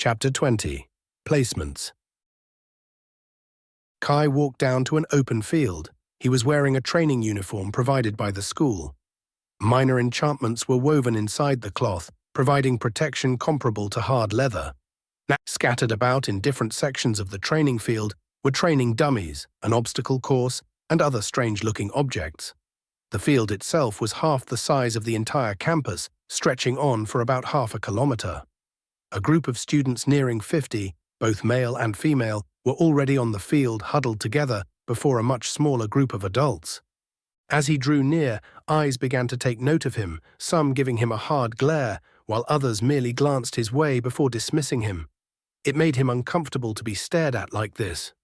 Chapter 20. Placements. Kai walked down to an open field. He was wearing a training uniform provided by the school. Minor enchantments were woven inside the cloth, providing protection comparable to hard leather. Scattered about in different sections of the training field were training dummies, an obstacle course, and other strange-looking objects. The field itself was half the size of the entire campus, stretching on for about half a kilometer. A group of students nearing 50, both male and female, were already on the field huddled together before a much smaller group of adults. As he drew near, eyes began to take note of him, some giving him a hard glare, while others merely glanced his way before dismissing him. It made him uncomfortable to be stared at like this.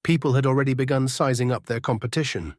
People had already begun sizing up their competition.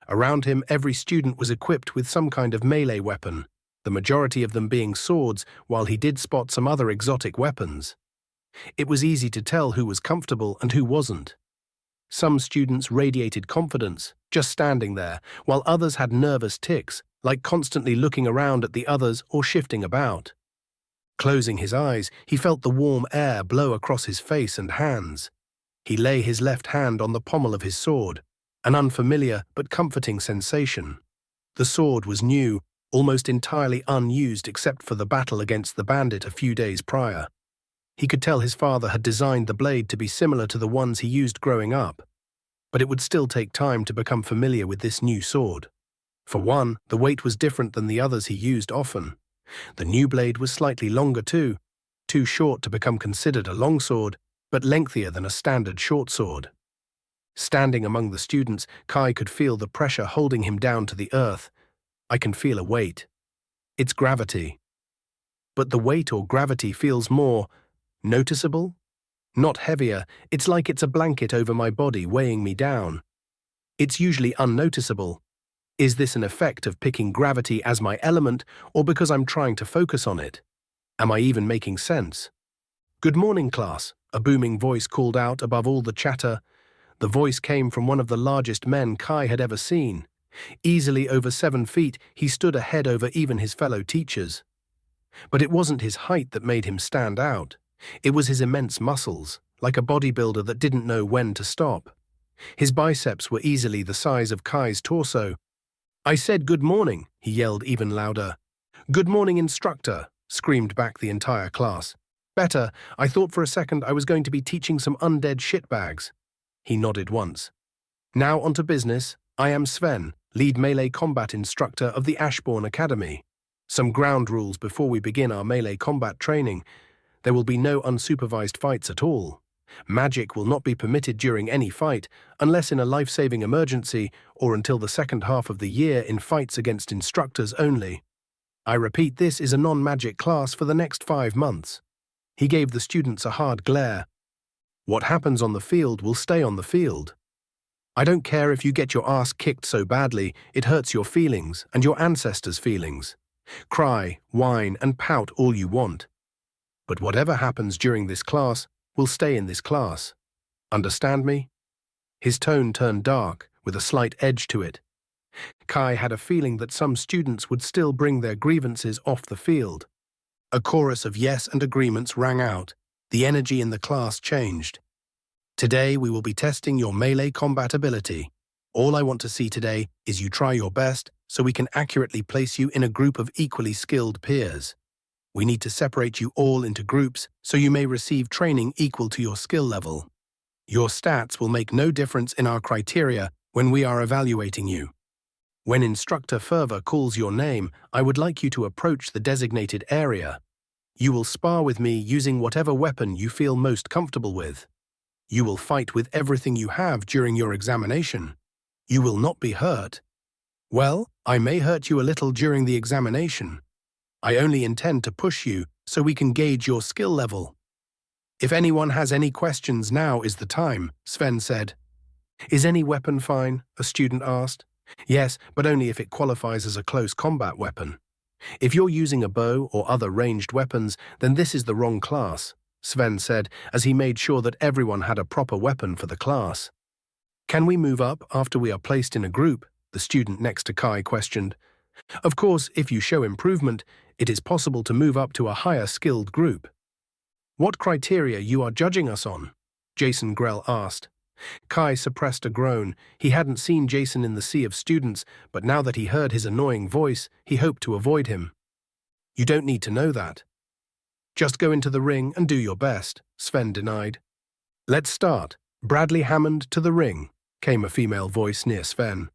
Around him, every student was equipped with some kind of melee weapon, the majority of them being swords, while he did spot some other exotic weapons. It was easy to tell who was comfortable and who wasn't. Some students radiated confidence, just standing there, while others had nervous tics, like constantly looking around at the others or shifting about. Closing his eyes, he felt the warm air blow across his face and hands. He lay his left hand on the pommel of his sword, an unfamiliar but comforting sensation. The sword was new, almost entirely unused except for the battle against the bandit a few days prior. He could tell his father had designed the blade to be similar to the ones he used growing up, but it would still take time to become familiar with this new sword. For one, the weight was different than the others he used often. The new blade was slightly longer too short to become considered a longsword, but lengthier than a standard short sword. Standing among the students, Kai could feel the pressure holding him down to the earth. I can feel a weight. It's gravity. But the weight or gravity feels more noticeable? Not heavier, it's like it's a blanket over my body weighing me down. It's usually unnoticeable. Is this an effect of picking gravity as my element, or because I'm trying to focus on it? Am I even making sense? "Good morning, class," a booming voice called out above all the chatter. The voice came from one of the largest men Kai had ever seen. Easily over 7 feet, he stood ahead over even his fellow teachers. But it wasn't his height that made him stand out. It was his immense muscles, like a bodybuilder that didn't know when to stop. His biceps were easily the size of Kai's torso. "I said good morning," he yelled even louder. "Good morning, instructor," screamed back the entire class. "Better, I thought for a second I was going to be teaching some undead shitbags." He nodded once. "Now on to business. I am Sven, lead melee combat instructor of the Ashbourne Academy. Some ground rules before we begin our melee combat training. There will be no unsupervised fights at all. Magic will not be permitted during any fight, unless in a life-saving emergency or until the second half of the year in fights against instructors only. I repeat, this is a non-magic class for the next 5 months. He gave the students a hard glare. What happens on the field will stay on the field. I don't care if you get your ass kicked so badly it hurts your feelings and your ancestors' feelings. Cry, whine, and pout all you want. But whatever happens during this class will stay in this class. Understand me?" His tone turned dark, with a slight edge to it. Kai had a feeling that some students would still bring their grievances off the field. A chorus of yes and agreements rang out. The energy in the class changed. "Today we will be testing your melee combat ability. All I want to see today is you try your best so we can accurately place you in a group of equally skilled peers. We need to separate you all into groups so you may receive training equal to your skill level. Your stats will make no difference in our criteria when we are evaluating you. When Instructor Fervor calls your name, I would like you to approach the designated area. You will spar with me using whatever weapon you feel most comfortable with. You will fight with everything you have during your examination. You will not be hurt. Well, I may hurt you a little during the examination. I only intend to push you so we can gauge your skill level. If anyone has any questions, now is the time," Sven said. "Is any weapon fine?" a student asked. "Yes, but only if it qualifies as a close combat weapon. If you're using a bow or other ranged weapons, then this is the wrong class," Sven said as he made sure that everyone had a proper weapon for the class. "Can we move up after we are placed in a group?" the student next to Kai questioned. "Of course, if you show improvement, it is possible to move up to a higher skilled group." What criteria you are judging us on? Jason Grell asked. Kai suppressed a groan. He hadn't seen Jason in the sea of students, but now that he heard his annoying voice, he hoped to avoid him. You don't need to know that. Just go into the ring and do your best, Sven denied. Let's start. Bradley Hammond to the ring, came a female voice near Sven.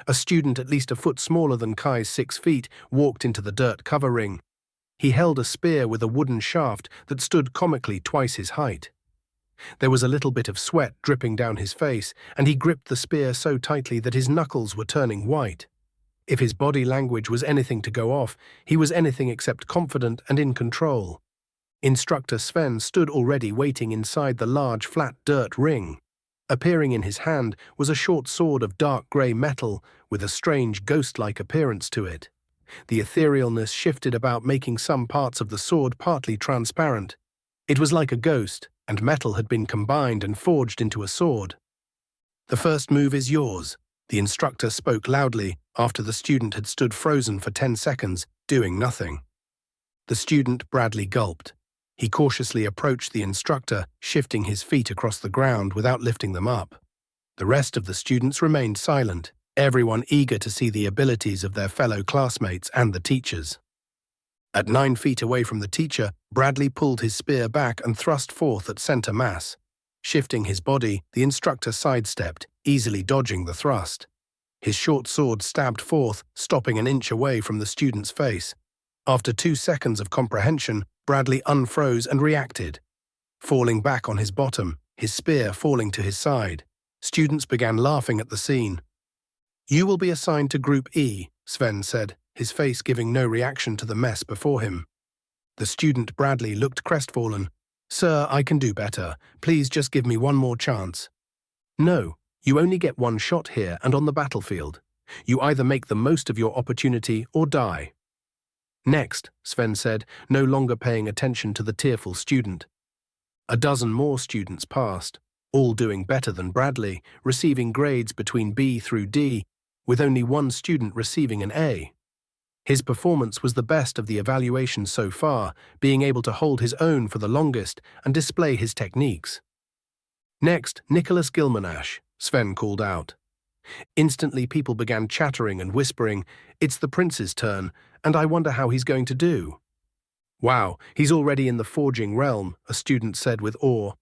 A student at least a foot smaller than Kai's 6 feet walked into the dirt cover ring. He held a spear with a wooden shaft that stood comically twice his height. There was a little bit of sweat dripping down his face, and he gripped the spear so tightly that his knuckles were turning white. If his body language was anything to go off, he was anything except confident and in control. Instructor Sven stood already waiting inside the large flat dirt ring. Appearing in his hand was a short sword of dark grey metal with a strange ghost-like appearance to it. The etherealness shifted about, making some parts of the sword partly transparent. It was like a ghost, and metal had been combined and forged into a sword. The first move is yours, the instructor spoke loudly after the student had stood frozen for 10 seconds, doing nothing. The student Bradley gulped. He cautiously approached the instructor, shifting his feet across the ground without lifting them up. The rest of the students remained silent, everyone eager to see the abilities of their fellow classmates and the teachers. At 9 feet away from the teacher, Bradley pulled his spear back and thrust forth at center mass. Shifting his body, the instructor sidestepped, easily dodging the thrust. His short sword stabbed forth, stopping an inch away from the student's face. After 2 seconds of comprehension, Bradley unfroze and reacted. Falling back on his bottom, his spear falling to his side, students began laughing at the scene. You will be assigned to Group E, Sven said, his face giving no reaction to the mess before him. The student Bradley looked crestfallen. Sir, I can do better. Please just give me one more chance. No, you only get one shot here and on the battlefield. You either make the most of your opportunity or die. Next, Sven said, no longer paying attention to the tearful student. A dozen more students passed, all doing better than Bradley, receiving grades between B through D, with only one student receiving an A. His performance was the best of the evaluation so far, being able to hold his own for the longest and display his techniques. Next, Nicholas Gilmanash, Sven called out. Instantly people began chattering and whispering, it's the prince's turn, and I wonder how he's going to do. Wow, he's already in the forging realm, a student said with awe.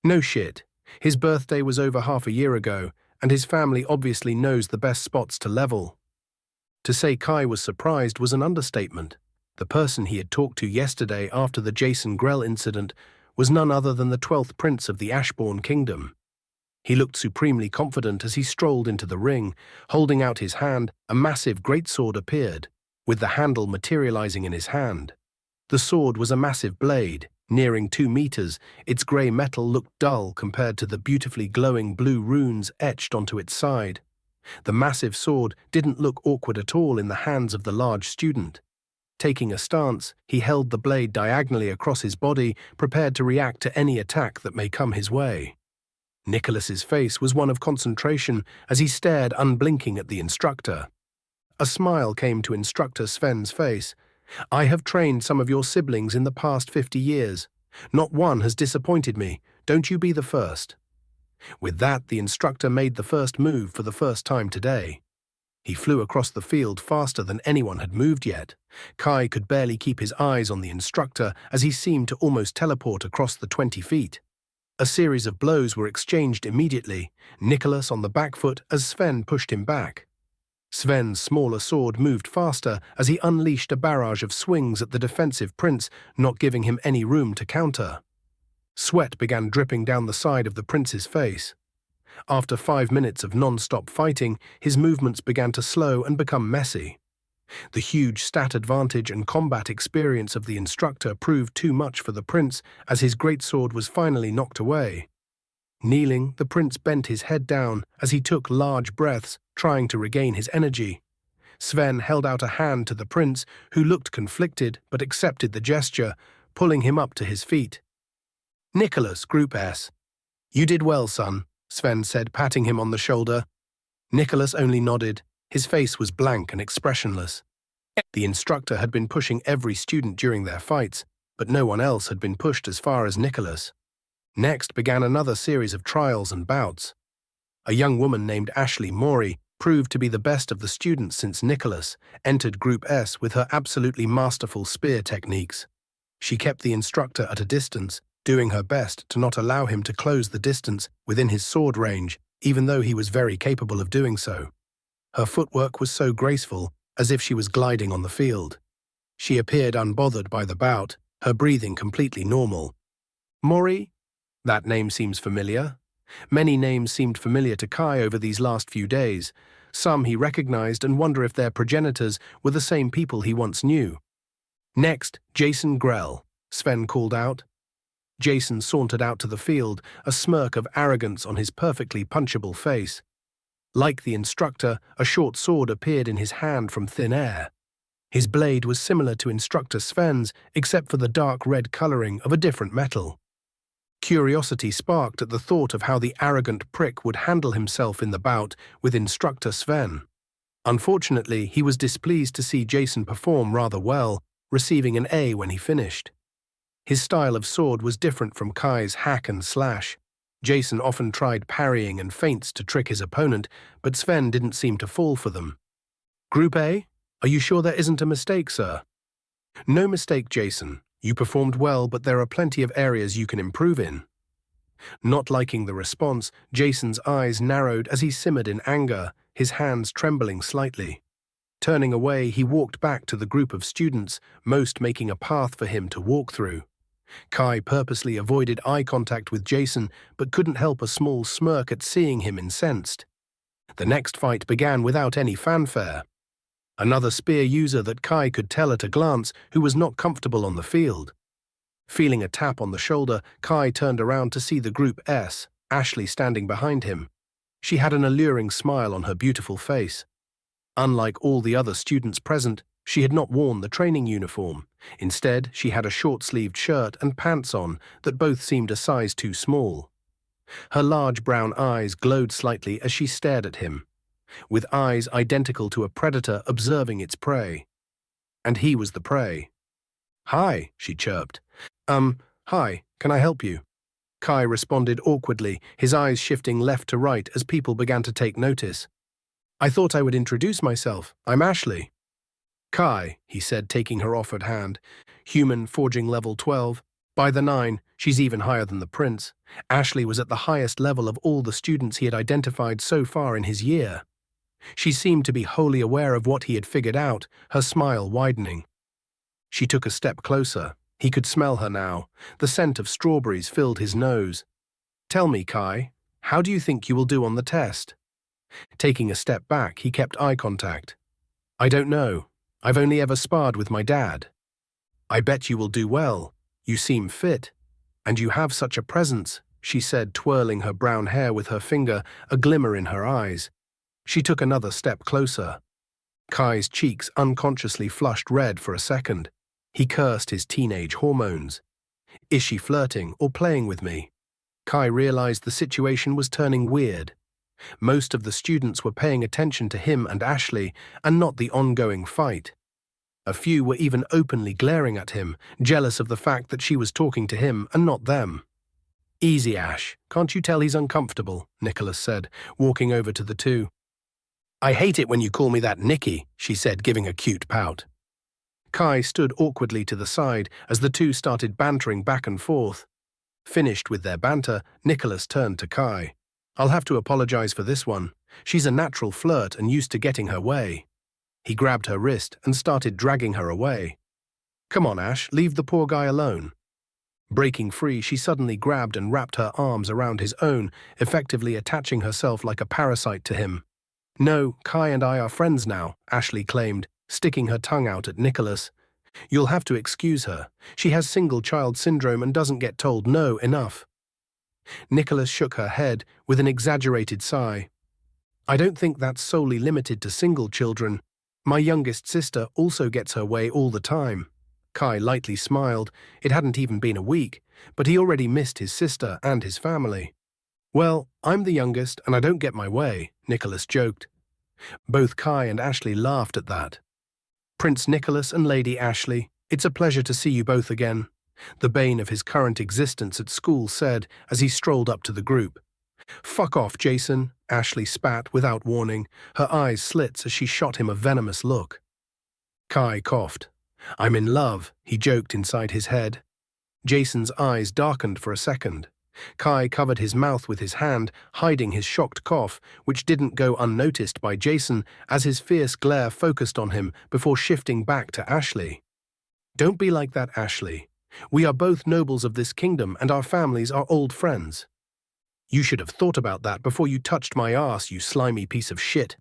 No shit. His birthday was over half a year ago, and his family obviously knows the best spots to level. To say Kai was surprised was an understatement. The person he had talked to yesterday after the Jason Grell incident was none other than the 12th prince of the Ashbourne Kingdom. He looked supremely confident as he strolled into the ring. Holding out his hand, a massive greatsword appeared, with the handle materializing in his hand. The sword was a massive blade, nearing 2 meters. Its grey metal looked dull compared to the beautifully glowing blue runes etched onto its side. The massive sword didn't look awkward at all in the hands of the large student. Taking a stance, he held the blade diagonally across his body, prepared to react to any attack that may come his way. Nicholas's face was one of concentration as he stared unblinking at the instructor. A smile came to Instructor Sven's face. I have trained some of your siblings in the past 50 years. Not one has disappointed me. Don't you be the first. With that, the instructor made the first move for the first time today. He flew across the field faster than anyone had moved yet. Kai could barely keep his eyes on the instructor as he seemed to almost teleport across the 20 feet. A series of blows were exchanged immediately, Nicholas on the back foot as Sven pushed him back. Sven's smaller sword moved faster as he unleashed a barrage of swings at the defensive prince, not giving him any room to counter. Sweat began dripping down the side of the prince's face. After 5 minutes of non-stop fighting, his movements began to slow and become messy. The huge stat advantage and combat experience of the instructor proved too much for the prince as his greatsword was finally knocked away. Kneeling, the prince bent his head down as he took large breaths, trying to regain his energy. Sven held out a hand to the prince, who looked conflicted but accepted the gesture, pulling him up to his feet. Nicholas, Group S. You did well, son, Sven said, patting him on the shoulder. Nicholas only nodded. His face was blank and expressionless. The instructor had been pushing every student during their fights, but no one else had been pushed as far as Nicholas. Next began another series of trials and bouts. A young woman named Ashley Morey proved to be the best of the students since Nicholas entered Group S with her absolutely masterful spear techniques. She kept the instructor at a distance, doing her best to not allow him to close the distance within his sword range, even though he was very capable of doing so. Her footwork was so graceful, as if she was gliding on the field. She appeared unbothered by the bout, her breathing completely normal. Morey? That name seems familiar. Many names seemed familiar to Kai over these last few days. Some he recognized and wondered if their progenitors were the same people he once knew. Next, Jason Grell, Sven called out. Jason sauntered out to the field, a smirk of arrogance on his perfectly punchable face. Like the instructor, a short sword appeared in his hand from thin air. His blade was similar to Instructor Sven's, except for the dark red coloring of a different metal. Curiosity sparked at the thought of how the arrogant prick would handle himself in the bout with Instructor Sven. Unfortunately, he was displeased to see Jason perform rather well, receiving an A when he finished. His style of sword was different from Kai's hack and slash. Jason often tried parrying and feints to trick his opponent, but Sven didn't seem to fall for them. Group A? Are you sure there isn't a mistake, sir? No mistake, Jason. You performed well, but there are plenty of areas you can improve in. Not liking the response, Jason's eyes narrowed as he simmered in anger, his hands trembling slightly. Turning away, he walked back to the group of students, most making a path for him to walk through. Kai purposely avoided eye contact with Jason, but couldn't help a small smirk at seeing him incensed. The next fight began without any fanfare. Another spear user that Kai could tell at a glance who was not comfortable on the field. Feeling a tap on the shoulder, Kai turned around to see the Group S, Ashley standing behind him. She had an alluring smile on her beautiful face. Unlike all the other students present, she had not worn the training uniform. Instead, she had a short-sleeved shirt and pants on that both seemed a size too small. Her large brown eyes glowed slightly as she stared at him, with eyes identical to a predator observing its prey. And he was the prey. "Hi," she chirped. Hi, can I help you?" Kai responded awkwardly, his eyes shifting left to right as people began to take notice. "I thought I would introduce myself. I'm Ashley." "Kai," he said, taking her offered hand. "Human, forging level 12. By the 9, she's even higher than the prince." Ashley was at the highest level of all the students he had identified so far in his year. She seemed to be wholly aware of what he had figured out, her smile widening. She took a step closer. He could smell her now. The scent of strawberries filled his nose. "Tell me, Kai, how do you think you will do on the test?" Taking a step back, he kept eye contact. "I don't know. I've only ever sparred with my dad." "I bet you will do well. You seem fit. And you have such a presence," she said, twirling her brown hair with her finger, a glimmer in her eyes. She took another step closer. Kai's cheeks unconsciously flushed red for a second. He cursed his teenage hormones. "Is she flirting or playing with me?" Kai realized the situation was turning weird. Most of the students were paying attention to him and Ashley, and not the ongoing fight. A few were even openly glaring at him, jealous of the fact that she was talking to him and not them. "Easy, Ash. Can't you tell he's uncomfortable?" Nicholas said, walking over to the two. "I hate it when you call me that, Nicky," she said, giving a cute pout. Kai stood awkwardly to the side as the two started bantering back and forth. Finished with their banter, Nicholas turned to Kai. "I'll have to apologize for this one. She's a natural flirt and used to getting her way." He grabbed her wrist and started dragging her away. "Come on, Ash, leave the poor guy alone." Breaking free, she suddenly grabbed and wrapped her arms around his own, effectively attaching herself like a parasite to him. "No, Kai and I are friends now," Ashley claimed, sticking her tongue out at Nicholas. "You'll have to excuse her. She has single child syndrome and doesn't get told no enough." Nicholas shook her head with an exaggerated sigh. "I don't think that's solely limited to single children. My youngest sister also gets her way all the time." Kai lightly smiled. It hadn't even been a week, but he already missed his sister and his family. "Well, I'm the youngest and I don't get my way," Nicholas joked. Both Kai and Ashley laughed at that. "Prince Nicholas and Lady Ashley, it's a pleasure to see you both again." the bane of his current existence at school said as he strolled up to the group. "Fuck off, Jason," Ashley spat without warning, her eyes slits as she shot him a venomous look. Kai coughed. "I'm in love," he joked inside his head. Jason's eyes darkened for a second. Kai covered his mouth with his hand, hiding his shocked cough, which didn't go unnoticed by Jason as his fierce glare focused on him before shifting back to Ashley. "Don't be like that, Ashley. We are both nobles of this kingdom and our families are old friends. You should have thought about that before you touched my ass, you slimy piece of shit.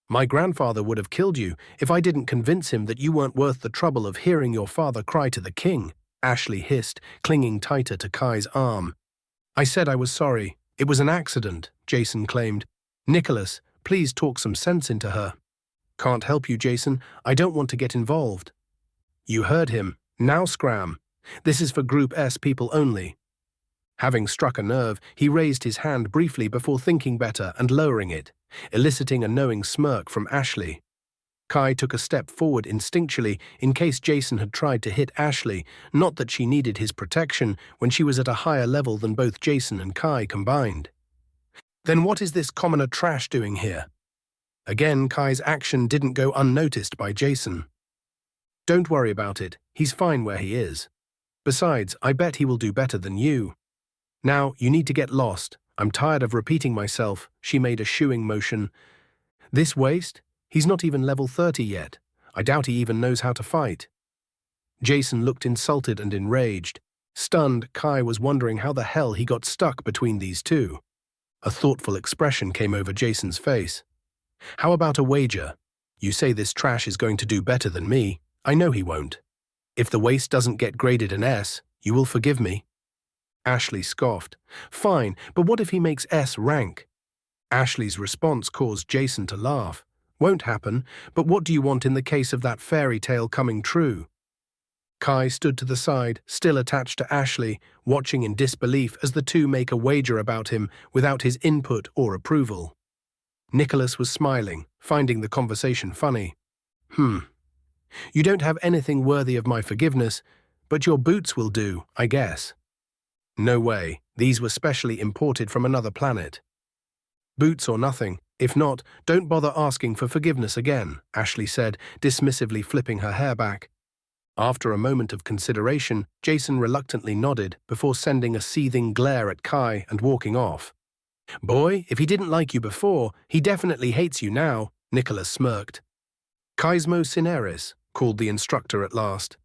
My grandfather would have killed you if I didn't convince him that you weren't worth the trouble of hearing your father cry to the king," Ashley hissed, clinging tighter to Kai's arm. "I said I was sorry. It was an accident," Jason claimed. "Nicholas, please talk some sense into her." "Can't help you, Jason. I don't want to get involved." "You heard him. Now scram. This is for Group S people only." Having struck a nerve, he raised his hand briefly before thinking better and lowering it, eliciting a knowing smirk from Ashley. Kai took a step forward instinctually in case Jason had tried to hit Ashley, not that she needed his protection when she was at a higher level than both Jason and Kai combined. "Then what is this commoner trash doing here?" Again, Kai's action didn't go unnoticed by Jason. "Don't worry about it. He's fine where he is. Besides, I bet he will do better than you. Now, you need to get lost. I'm tired of repeating myself," she made a shooing motion. "This waste? He's not even level 30 yet. I doubt he even knows how to fight." Jason looked insulted and enraged. Stunned, Kai was wondering how the hell he got stuck between these two. A thoughtful expression came over Jason's face. "How about a wager? You say this trash is going to do better than me. I know he won't. If the waste doesn't get graded an S, you will forgive me." Ashley scoffed. "Fine, but what if he makes S rank?" Ashley's response caused Jason to laugh. "Won't happen, but what do you want in the case of that fairy tale coming true?" Kai stood to the side, still attached to Ashley, watching in disbelief as the two make a wager about him without his input or approval. Nicholas was smiling, finding the conversation funny. You don't have anything worthy of my forgiveness, but your boots will do, I guess." "No way. These were specially imported from another planet." "Boots or nothing. If not, don't bother asking for forgiveness again," Ashley said, dismissively flipping her hair back. After a moment of consideration, Jason reluctantly nodded before sending a seething glare at Kai and walking off. "Boy, if he didn't like you before, he definitely hates you now," Nicholas smirked. "Kaismo Cineris," called the instructor at last.